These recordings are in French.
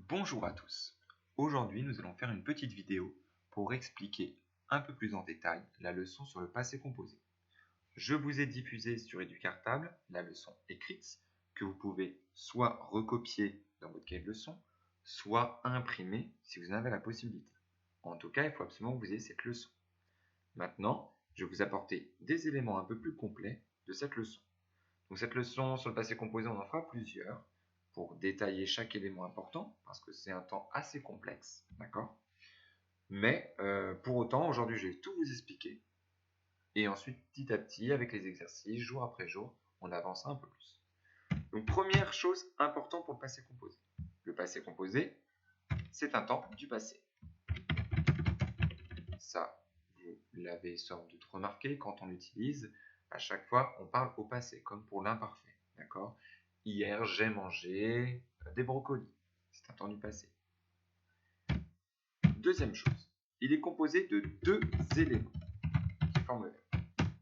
Bonjour à tous. Aujourd'hui, nous allons faire une petite vidéo pour expliquer un peu plus en détail la leçon sur le passé composé. Je vous ai diffusé sur Educartable la leçon écrite que vous pouvez soit recopier dans votre cahier de leçon, soit imprimer si vous en avez la possibilité. En tout cas, il faut absolument que vous ayez cette leçon. Maintenant, je vais vous apporter des éléments un peu plus complets de cette leçon. Donc cette leçon sur le passé composé, on en fera plusieurs pour détailler chaque élément important, parce que c'est un temps assez complexe, d'accord? Mais pour autant, aujourd'hui, je vais tout vous expliquer. Et ensuite, petit à petit, avec les exercices, jour après jour, on avance un peu plus. Donc première chose importante pour le passé composé. Le passé composé, c'est un temps du passé. Ça, vous l'avez sans doute remarqué, quand on l'utilise, à chaque fois, on parle au passé, comme pour l'imparfait, d'accord? Hier, j'ai mangé des brocolis. C'est un temps du passé. Deuxième chose, il est composé de deux éléments qui forment le verbe.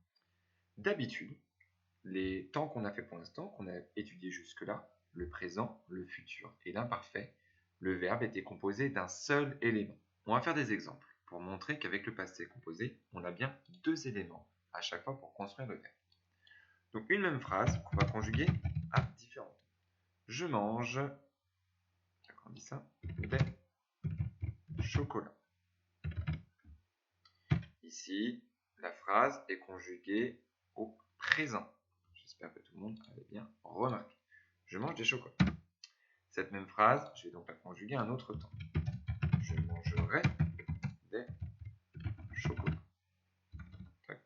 D'habitude, les temps qu'on a fait pour l'instant, qu'on a étudié jusque-là, le présent, le futur et l'imparfait, le verbe était composé d'un seul élément. On va faire des exemples pour montrer qu'avec le passé composé, on a bien deux éléments à chaque fois pour construire le verbe. Donc une même phrase qu'on va conjuguer à différents temps. Je mange, on dit ça, des chocolats. Ici, la phrase est conjuguée au présent. J'espère que tout le monde avait bien remarqué. Je mange des chocolats. Cette même phrase, je vais donc la conjuguer à un autre temps. Je mangerai des chocolats.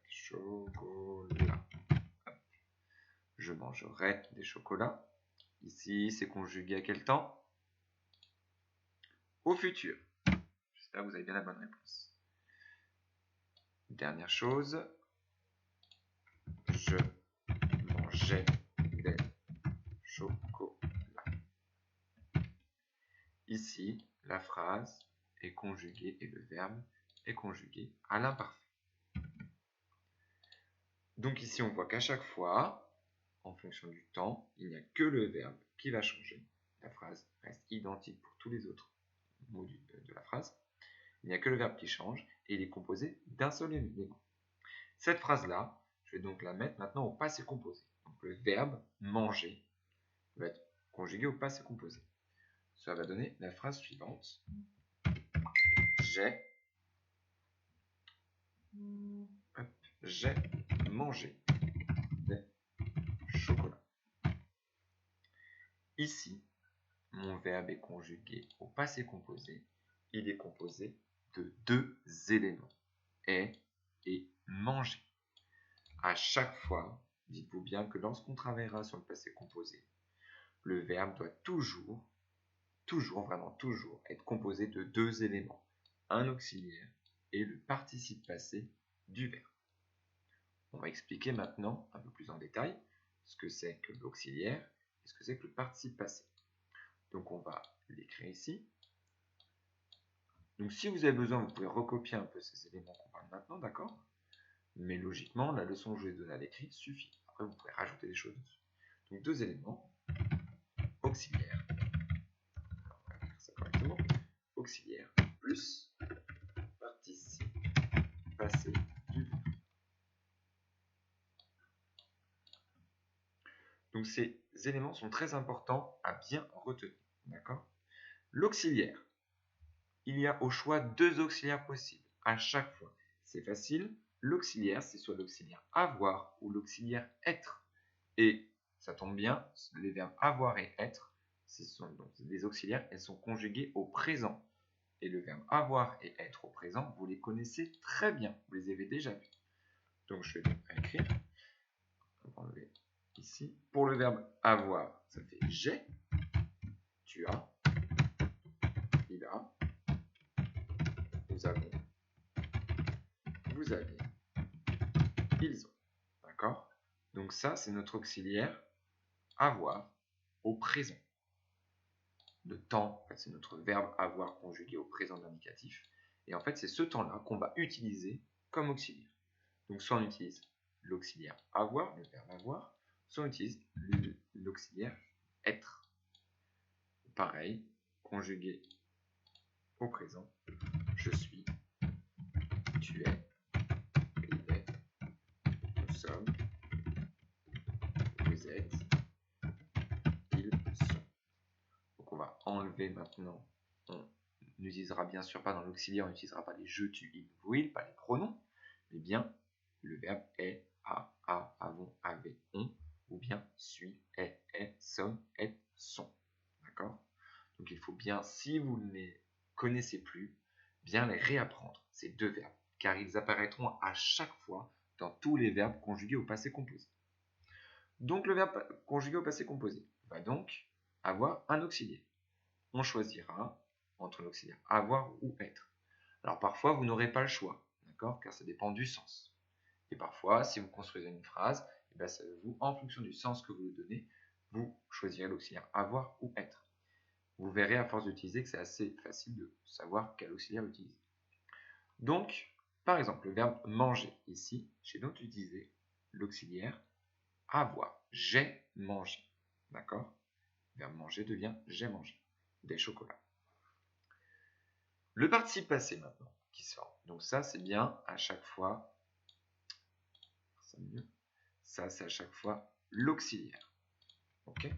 Chocolat. Je mangerai des chocolats. Ici, c'est conjugué à quel temps? Au futur. J'espère que vous avez bien la bonne réponse. Dernière chose. Je mangeais des chocolats. Ici, la phrase est conjuguée et le verbe est conjugué à l'imparfait. Donc ici, on voit qu'à chaque fois, en fonction du temps, il n'y a que le verbe qui va changer. La phrase reste identique pour tous les autres mots de la phrase. Il n'y a que le verbe qui change et il est composé d'un seul élément. Cette phrase-là, je vais donc la mettre maintenant au passé composé. Donc le verbe manger va être conjugué au passé composé. Ça va donner la phrase suivante. J'ai mangé des chocolats. Ici, mon verbe est conjugué au passé composé. Il est composé de deux éléments, est et manger. À chaque fois, dites-vous bien que lorsqu'on travaillera sur le passé composé, le verbe doit toujours, vraiment toujours, être composé de deux éléments, un auxiliaire et le participe passé du verbe. On va expliquer maintenant un peu plus en détail ce que c'est que l'auxiliaire et ce que c'est que le participe passé. Donc on va l'écrire ici. Donc si vous avez besoin, vous pouvez recopier un peu ces éléments qu'on parle maintenant, d'accord? Mais logiquement, la leçon que je vous ai donnée à l'écrit suffit. Après, vous pouvez rajouter des choses dessus. Donc deux éléments, auxiliaire, on va écrire ça correctement, auxiliaire plus participe passé du verbe. Donc ces éléments sont très importants à bien retenir, d'accord? L'auxiliaire, il y a au choix deux auxiliaires possibles à chaque fois. C'est facile, l'auxiliaire, c'est soit l'auxiliaire avoir ou l'auxiliaire être. Et ça tombe bien, les verbes avoir et être, ce sont donc des auxiliaires, elles sont conjuguées au présent. Et le verbe avoir et être au présent, vous les connaissez très bien, vous les avez déjà vus. Donc je vais donc écrire, on va enlever ici. Pour le verbe avoir, ça fait j'ai, tu as, il a, nous avons, vous avez, ils ont. D'accord? Donc ça, c'est notre auxiliaire avoir au présent. Le temps, en fait, c'est notre verbe avoir conjugué au présent de l'indicatif. Et en fait, c'est ce temps-là qu'on va utiliser comme auxiliaire. Donc soit on utilise l'auxiliaire avoir, le verbe avoir, soit on utilise l'auxiliaire être. Pareil, conjugué au présent. Je suis, tu es, il est, nous sommes, vous êtes, ils sont. Donc on va enlever maintenant, on n'utilisera bien sûr pas dans l'auxiliaire, on n'utilisera pas les je, tu, il, vous, il, pas les pronoms, mais bien le verbe est, a, avons, avait, on, ou bien suis, est, sommes, êtes, sont. D'accord? Donc il faut bien, si vous ne les connaissez plus, bien les réapprendre, ces deux verbes, car ils apparaîtront à chaque fois dans tous les verbes conjugués au passé composé. Donc le verbe conjugué au passé composé va donc avoir un auxiliaire. On choisira entre l'auxiliaire avoir ou être. Alors parfois vous n'aurez pas le choix, d'accord, car ça dépend du sens. Et parfois, si vous construisez une phrase, et bien vous, en fonction du sens que vous lui donnez, vous choisirez l'auxiliaire avoir ou être. Vous verrez à force d'utiliser que c'est assez facile de savoir quel auxiliaire utiliser. Donc, par exemple, le verbe manger, ici, j'ai donc utilisé l'auxiliaire avoir. J'ai mangé. D'accord? Le verbe manger devient j'ai mangé des chocolats. Le participe passé maintenant qui sort. Donc ça, c'est bien à chaque fois. Ça, c'est à chaque fois l'auxiliaire. Ok?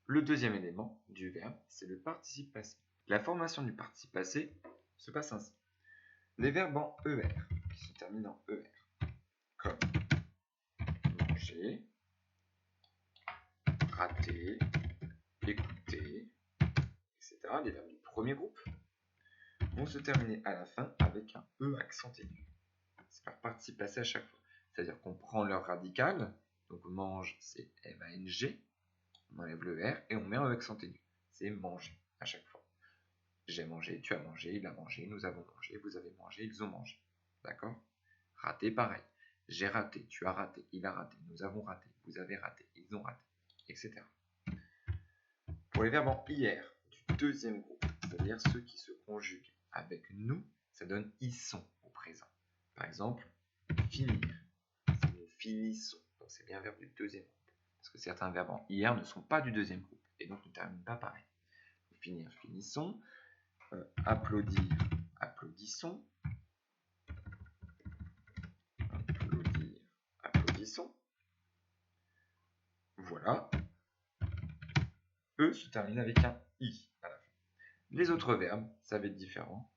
Le deuxième élément du verbe, c'est le participe passé. La formation du participe passé se passe ainsi. Les verbes en ER, qui se terminent en ER, comme manger, rater, écouter, etc., les verbes du premier groupe, vont se terminer à la fin avec un E accent aigu. C'est par participe passé à chaque fois. C'est-à-dire qu'on prend leur radical, donc mange, c'est M-A-N-G, on enlève le R et on met un E accent aigu. C'est manger à chaque fois. J'ai mangé, tu as mangé, il a mangé, nous avons mangé, vous avez mangé, ils ont mangé. D'accord? Raté, pareil. J'ai raté, tu as raté, il a raté, nous avons raté, vous avez raté, ils ont raté, etc. Pour les verbes en IR du deuxième groupe, c'est-à-dire ceux qui se conjuguent avec nous, ça donne ils sont au présent. Par exemple, finir, c'est nous finissons. Donc c'est bien un verbe du deuxième groupe. Parce que certains verbes en IR ne sont pas du deuxième groupe et donc ne terminent pas pareil. Finir, finissons. Applaudir, applaudissons. Applaudir, applaudissons. Voilà. E se termine avec un I à la fin. Les autres verbes, ça va être différent.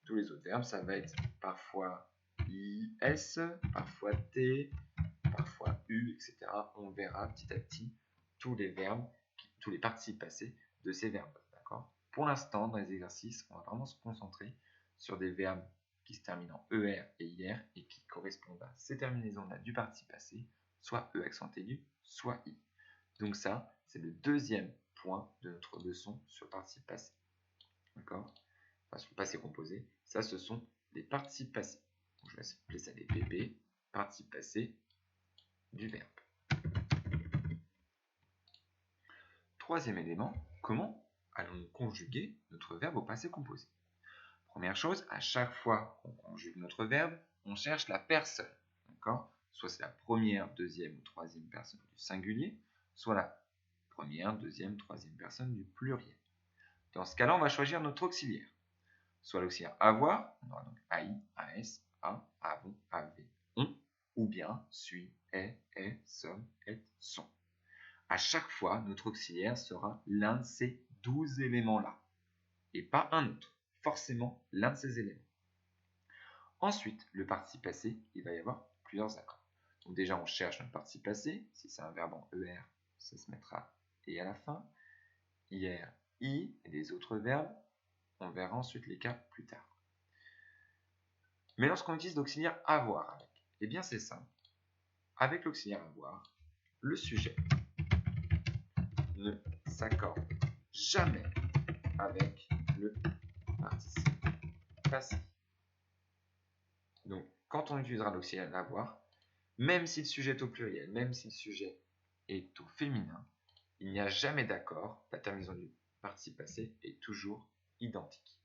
Tous les autres verbes, ça va être parfois IS, parfois T, parfois U, etc. On verra petit à petit tous les verbes, tous les participes passés de ces verbes. D'accord ? Pour l'instant, dans les exercices, on va vraiment se concentrer sur des verbes qui se terminent en ER et IR et qui correspondent à ces terminaisons-là du participe passé, soit E accent aigu, soit I. Donc ça, c'est le deuxième point de notre leçon sur le participe passé. D'accord ? Enfin, sur le passé composé. Ça, ce sont les participes passés. Donc, je vais appeler ça les PP, participes passés du verbe. Troisième élément, comment allons-nous conjuguer notre verbe au passé composé? Première chose, à chaque fois qu'on conjugue notre verbe, on cherche la personne. D'accord? Soit c'est la première, deuxième ou troisième personne du singulier, soit la première, deuxième, troisième personne du pluriel. Dans ce cas-là, on va choisir notre auxiliaire. Soit l'auxiliaire avoir, on aura donc AI, AS, A, avons, avait, on, ou bien suis, est, sommes, êtes, sont. À chaque fois, notre auxiliaire sera l'un de ces 12 éléments-là, et pas un autre, forcément l'un de ces éléments. Ensuite, le participe passé, il va y avoir plusieurs accords. Donc déjà, on cherche notre participe passé. Si c'est un verbe en ER, ça se mettra et à la fin. IR, I, et les autres verbes, on verra ensuite les cas plus tard. Mais lorsqu'on utilise l'auxiliaire avoir avec, eh bien c'est simple. Avec l'auxiliaire avoir, le sujet ne s'accorde jamais avec le participe passé. Donc, quand on utilisera l'auxiliaire avoir, même si le sujet est au pluriel, même si le sujet est au féminin, il n'y a jamais d'accord, la terminaison du participe passé est toujours identique.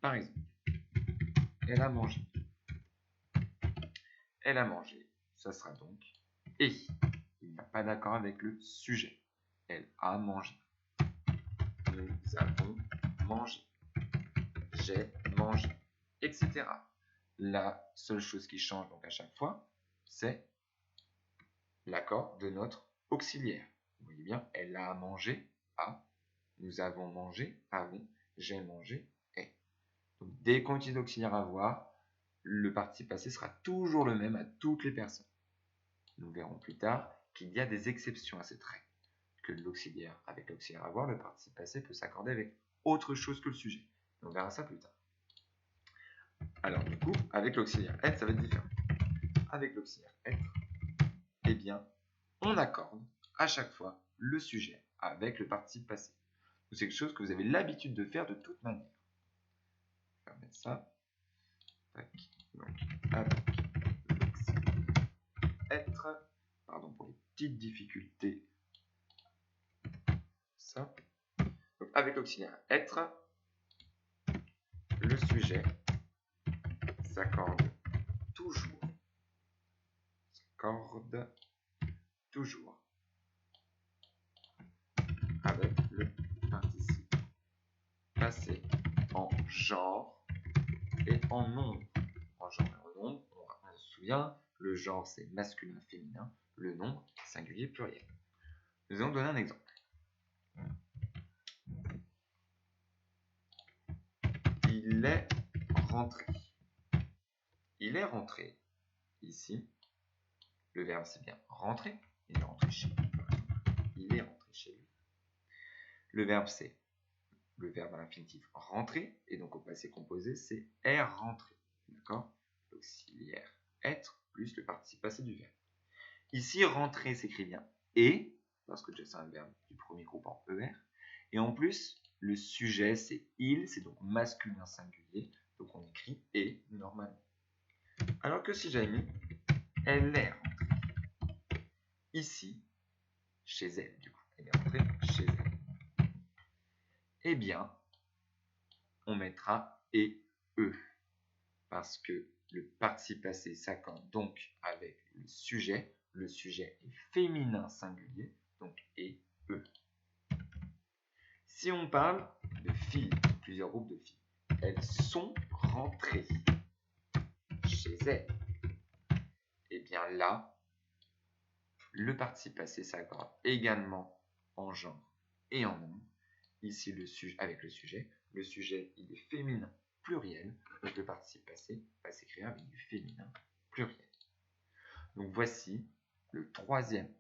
Par exemple, elle a mangé. Elle a mangé, ça sera donc et. Il n'y a pas d'accord avec le sujet. elle a mangé. Nous avons mangé. J'ai mangé, etc. La seule chose qui change donc à chaque fois, c'est l'accord de notre auxiliaire. Vous voyez bien, elle a mangé, a. Nous avons mangé, avons. J'ai mangé, est. Donc, dès qu'on utilise l'auxiliaire avoir, le participe passé sera toujours le même à toutes les personnes. Nous verrons plus tard qu'il y a des exceptions à cette règle. Que l'auxiliaire, avec l'auxiliaire avoir, le participe passé peut s'accorder avec autre chose que le sujet. On verra ça plus tard. Alors du coup, avec l'auxiliaire être, ça va être différent. Avec l'auxiliaire être, eh bien, on accorde à chaque fois le sujet avec le participe passé. C'est quelque chose que vous avez l'habitude de faire de toute manière. Je vais remettre ça. Tac. Donc, avec l'auxiliaire être, pardon pour les petites difficultés. Ça. Donc, avec l'auxiliaire être, le sujet s'accorde toujours. S'accorde toujours avec le participe passé en genre et en nombre. En genre et en nombre, on se souvient, le genre c'est masculin, féminin, le nombre singulier, pluriel. Nous allons donner un exemple. Il est rentré. Il est rentré. Ici, le verbe c'est bien rentrer. Il est rentré chez lui. Il est rentré chez lui. Le verbe c'est le verbe à l'infinitif rentrer. Et donc au passé composé, c'est est rentré. D'accord? L'auxiliaire être plus le participe passé du verbe. Ici, rentrer s'écrit bien et, parce que c'est un verbe du premier groupe en ER. Et en plus, le sujet c'est il, c'est donc masculin singulier. Donc on écrit et normalement. Alors que si j'avais mis elle est rentrée. Ici, chez elle, du coup. Elle est rentrée chez elle. Eh bien, on mettra et eux. Parce que le participe passé s'accorde donc avec le sujet. Le sujet est féminin singulier, donc et eux. Si on parle de filles, plusieurs groupes de filles, elles sont rentrées chez elles. Et bien là, le participe passé s'accorde également en genre et en nombre. Ici, avec le sujet il est féminin pluriel, donc le participe passé va s'écrire avec du féminin pluriel. Donc voici le troisième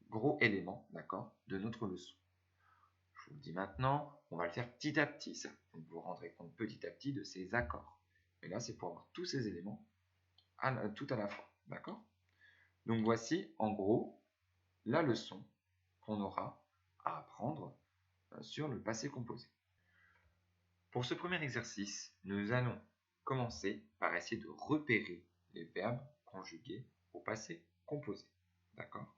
gros élément, d'accord, de notre leçon. Je vous le dis maintenant, on va le faire petit à petit, ça. Donc vous vous rendrez compte petit à petit de ces accords. Et là, c'est pour avoir tous ces éléments tout à la fois, d'accord? Donc voici, en gros, la leçon qu'on aura à apprendre sur le passé composé. Pour ce premier exercice, nous allons commencer par essayer de repérer les verbes conjugués au passé composé. D'accord?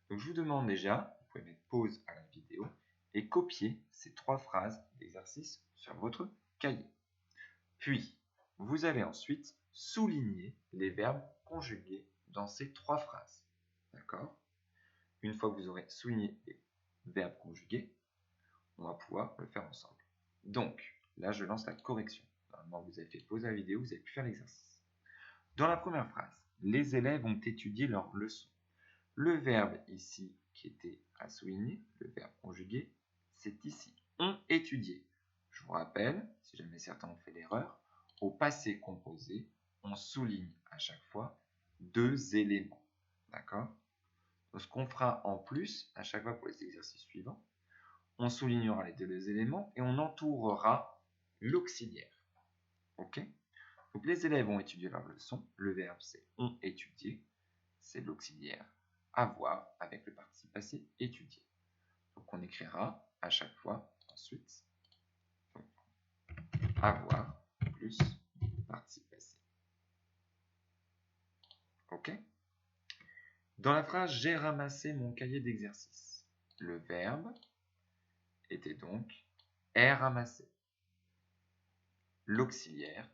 Donc je vous demande déjà, vous pouvez mettre pause à la vidéo et copier ces 3 phrases d'exercice sur votre cahier. Puis, vous allez ensuite souligner les verbes conjugués dans ces 3 phrases. D'accord? Une fois que vous aurez souligné les verbes conjugués, on va pouvoir le faire ensemble. Donc, là, je lance la correction. Normalement, vous avez fait pause à la vidéo, vous avez pu faire l'exercice. Dans la première phrase, les élèves ont étudié leur leçon. Le verbe ici qui était à souligner, le verbe conjugué, c'est ici. Ont étudié. Je vous rappelle, si jamais certains ont fait l'erreur, au passé composé, on souligne à chaque fois 2 éléments. D'accord? Donc, ce qu'on fera en plus, à chaque fois pour les exercices suivants, on soulignera les 2 éléments et on entourera l'auxiliaire. Ok? Donc les élèves ont étudié leur leçon. Le verbe c'est ont étudié. C'est l'auxiliaire avoir avec le participe passé étudié. Donc on écrira à chaque fois ensuite avoir plus participe passé. Ok? Dans la phrase j'ai ramassé mon cahier d'exercice, le verbe était donc est ramassé. L'auxiliaire,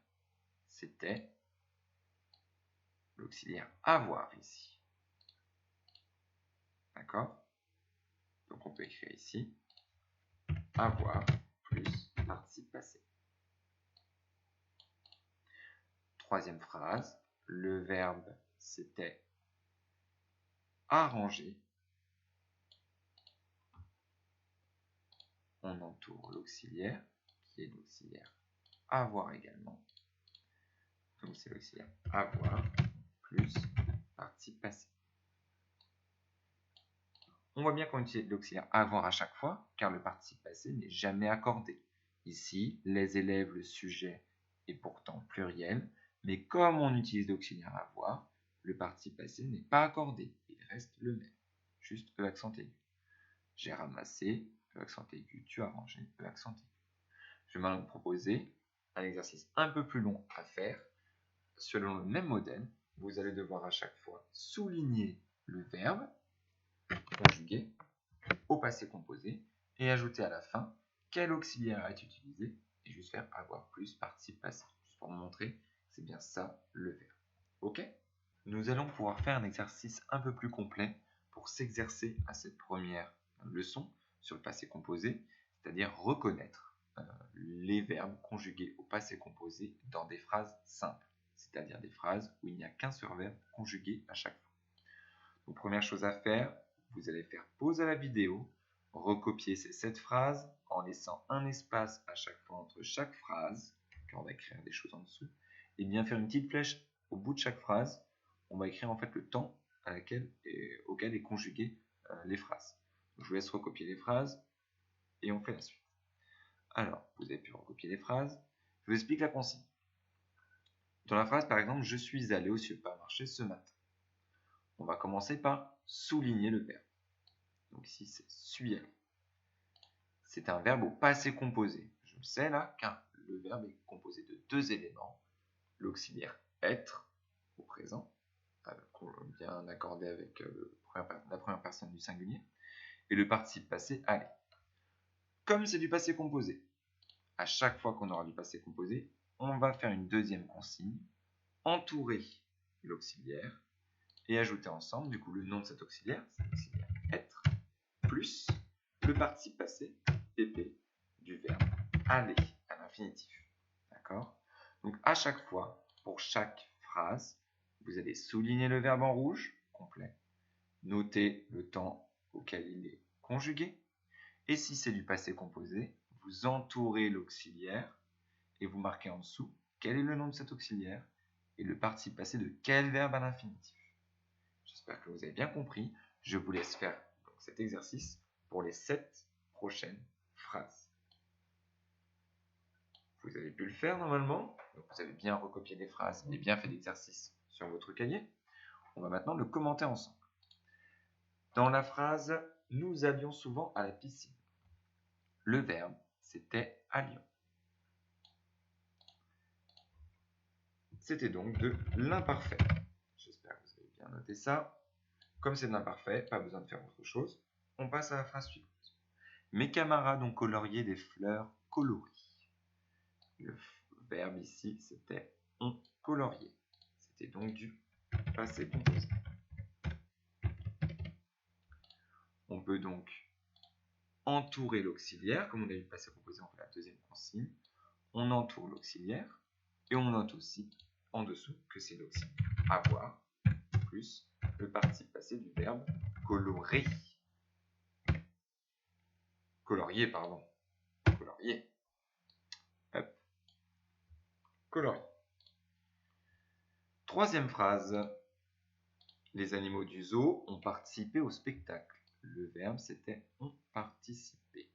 c'était l'auxiliaire avoir ici. D'accord? Donc on peut écrire ici avoir plus participe passé. Troisième phrase, le verbe c'était arranger. On entoure l'auxiliaire, qui est l'auxiliaire avoir également. Donc c'est l'auxiliaire avoir plus participe passé. On voit bien qu'on utilise l'auxiliaire avoir à chaque fois, car le participe passé n'est jamais accordé. Ici, les élèves, le sujet est pourtant pluriel, mais comme on utilise l'auxiliaire avoir, le participe passé n'est pas accordé, il reste le même, juste E accent aigu. J'ai ramassé, E accent aigu, tu as rangé, E accent aigu. Je vais maintenant vous proposer un exercice un peu plus long à faire. Selon le même modèle, vous allez devoir à chaque fois souligner le verbe conjugué au passé composé et ajouter à la fin quel auxiliaire est utilisé et juste faire avoir plus participe passé, juste pour vous montrer que c'est bien ça le verbe. Ok ? Nous allons pouvoir faire un exercice un peu plus complet pour s'exercer à cette première leçon sur le passé composé, c'est-à-dire reconnaître les verbes conjugués au passé composé dans des phrases simples, c'est-à-dire des phrases où il n'y a qu'un seul verbe conjugué à chaque fois. Donc première chose à faire, vous allez faire pause à la vidéo, recopier ces 7 phrases en laissant un espace à chaque fois entre chaque phrase, car on va écrire des choses en dessous, et bien faire une petite flèche au bout de chaque phrase. On va écrire en fait le temps auquel est conjuguée les phrases. Donc, je vous laisse recopier les phrases et on fait la suite. Alors, vous avez pu recopier les phrases. Je vous explique la consigne. Dans la phrase, par exemple, je suis allé au supermarché ce matin. On va commencer par souligner le verbe. Donc ici, c'est suis allé. C'est un verbe au passé composé. Je le sais là, car le verbe est composé de 2 éléments. L'auxiliaire être au présent, bien accordé avec la première personne du singulier, et le participe passé aller. Comme c'est du passé composé, à chaque fois qu'on aura du passé composé, on va faire une deuxième consigne, entourer l'auxiliaire et ajouter ensemble du coup le nom de cet auxiliaire, c'est l'auxiliaire être, plus le participe passé, pp, du verbe aller à l'infinitif. D'accord ? Donc à chaque fois, pour chaque phrase, vous allez souligner le verbe en rouge, complet, noter le temps auquel il est conjugué, et si c'est du passé composé, vous entourez l'auxiliaire et vous marquez en dessous quel est le nom de cet auxiliaire et le participe passé de quel verbe à l'infinitif. J'espère que vous avez bien compris. Je vous laisse faire donc, cet exercice pour les 7 prochaines phrases. Vous avez pu le faire normalement. Donc, vous avez bien recopié les phrases et bien fait l'exercice sur votre cahier. On va maintenant le commenter ensemble. Dans la phrase « Nous allions souvent à la piscine », le verbe, c'était « allions ». C'était donc de l'imparfait. J'espère que vous avez bien noté ça. Comme c'est de l'imparfait, pas besoin de faire autre chose. On passe à la phrase suivante. Mes camarades ont colorié des fleurs colorées. Le verbe ici, c'était ont colorié. C'était donc du passé composé. On peut donc entourer l'auxiliaire. Comme on a eu le passé composé, on fait la deuxième consigne. On entoure l'auxiliaire et on note aussi en dessous que c'est l'auxiliaire avoir plus le participe passé du verbe colorer. Colorier, pardon. Colorier. Hop. Colorier. Troisième phrase. Les animaux du zoo ont participé au spectacle. Le verbe, c'était ont participé.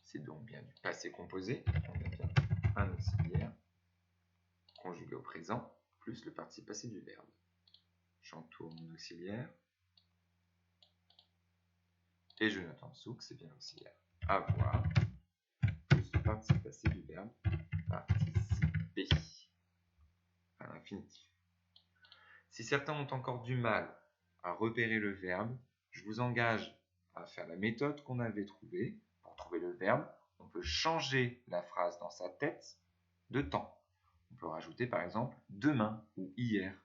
C'est donc bien du passé composé. On a bien un auxiliaire conjugué au présent, plus le participe passé du verbe. J'entoure mon auxiliaire. Et je note en dessous que c'est bien l'auxiliaire avoir, plus le participe passé du verbe participer à l'infinitif. Si certains ont encore du mal à repérer le verbe, je vous engage à faire la méthode qu'on avait trouvée. Pour trouver le verbe, on peut changer la phrase dans sa tête de temps. On peut rajouter par exemple demain ou hier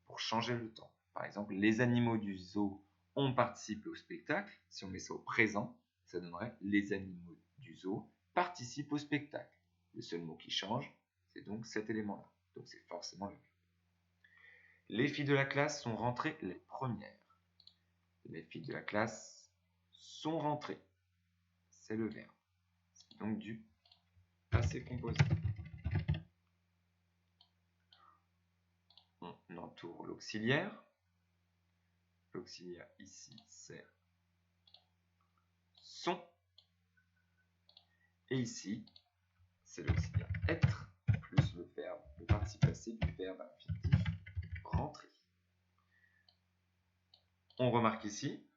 pour changer le temps. Par exemple, les animaux du zoo ont participé au spectacle. Si on met ça au présent, ça donnerait les animaux du zoo participent au spectacle. Le seul mot qui change, c'est donc cet élément-là. Donc c'est forcément le verbe. Les filles de la classe sont rentrées les premières. Les filles de la classe sont rentrées. C'est le verbe. C'est donc du passé composé. On entoure l'auxiliaire. L'auxiliaire ici, c'est sont. Et ici, c'est l'auxiliaire être plus le verbe, le participe passé du verbe infinitif rentrer. On remarque ici,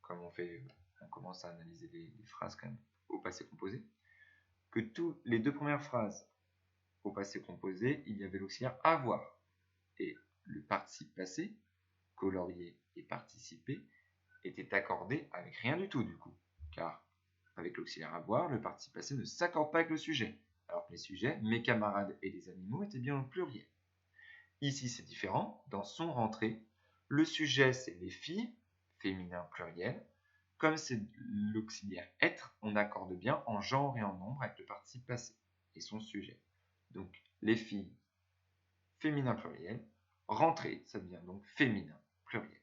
comme on commence à analyser les phrases quand même au passé composé, que toutes les deux premières phrases au passé composé, il y avait l'auxiliaire avoir. Et le participe passé, colorié et participé, était accordé avec rien du tout du coup. Car avec l'auxiliaire avoir, le participe passé ne s'accorde pas avec le sujet. Alors que les sujets, mes camarades et les animaux, étaient bien au pluriel. Ici, c'est différent. Dans son rentrée, le sujet, c'est les filles, féminin pluriel. Comme c'est l'auxiliaire être, on accorde bien en genre et en nombre avec le participe passé et son sujet. Donc, les filles, féminin pluriel. Rentrée, ça devient donc féminin pluriel.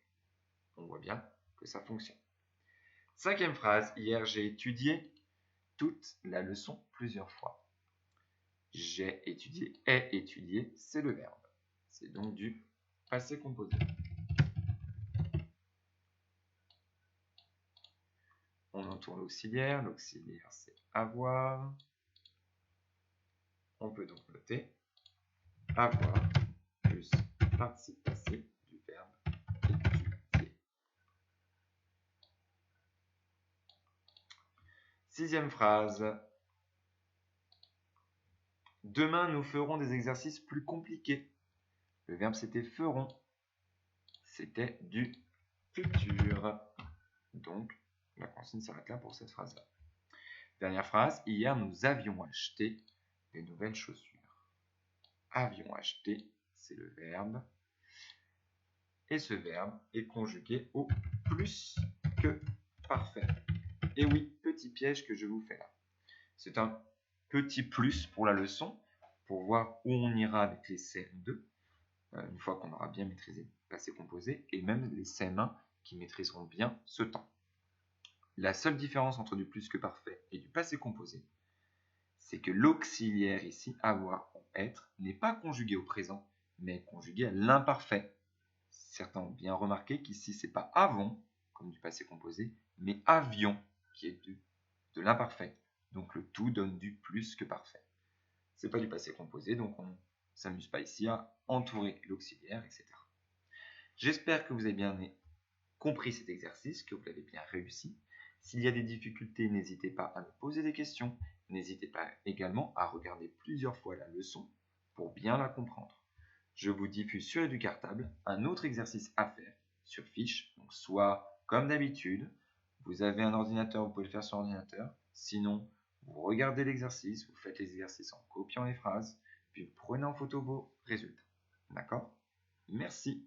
On voit bien que ça fonctionne. Cinquième phrase. Hier, j'ai étudié toute la leçon plusieurs fois. J'ai étudié, ai étudié, c'est le verbe. C'est donc du passé composé. On entoure l'auxiliaire. L'auxiliaire, c'est avoir. On peut donc noter avoir plus participe passé du verbe étudier. Sixième phrase. Demain, nous ferons des exercices plus compliqués. Le verbe, c'était feront. C'était du futur. Donc, la consigne s'arrête là pour cette phrase-là. Dernière phrase. Hier, nous avions acheté des nouvelles chaussures. Avions acheté, c'est le verbe. Et ce verbe est conjugué au plus que parfait. Et oui, petit piège que je vous fais là. C'est un petit plus pour la leçon, pour voir où on ira avec les CM2, une fois qu'on aura bien maîtrisé le passé composé, et même les CM1 qui maîtriseront bien ce temps. La seule différence entre du plus que parfait et du passé composé, c'est que l'auxiliaire ici, avoir ou être, n'est pas conjugué au présent, mais conjugué à l'imparfait. Certains ont bien remarqué qu'ici, c'est pas avons, comme du passé composé, mais avions, qui est de l'imparfait. Donc le tout donne du plus que parfait. C'est pas du passé composé, donc on ne s'amuse pas ici à entourer l'auxiliaire, etc. J'espère que vous avez bien compris cet exercice, que vous l'avez bien réussi. S'il y a des difficultés, n'hésitez pas à me poser des questions. N'hésitez pas également à regarder plusieurs fois la leçon pour bien la comprendre. Je vous diffuse sur EduCartable un autre exercice à faire sur fiche. Donc soit comme d'habitude, vous avez un ordinateur, vous pouvez le faire sur ordinateur. Sinon, vous regardez l'exercice, vous faites les exercices en copiant les phrases, puis vous prenez en photo vos résultats. D'accord ? Merci.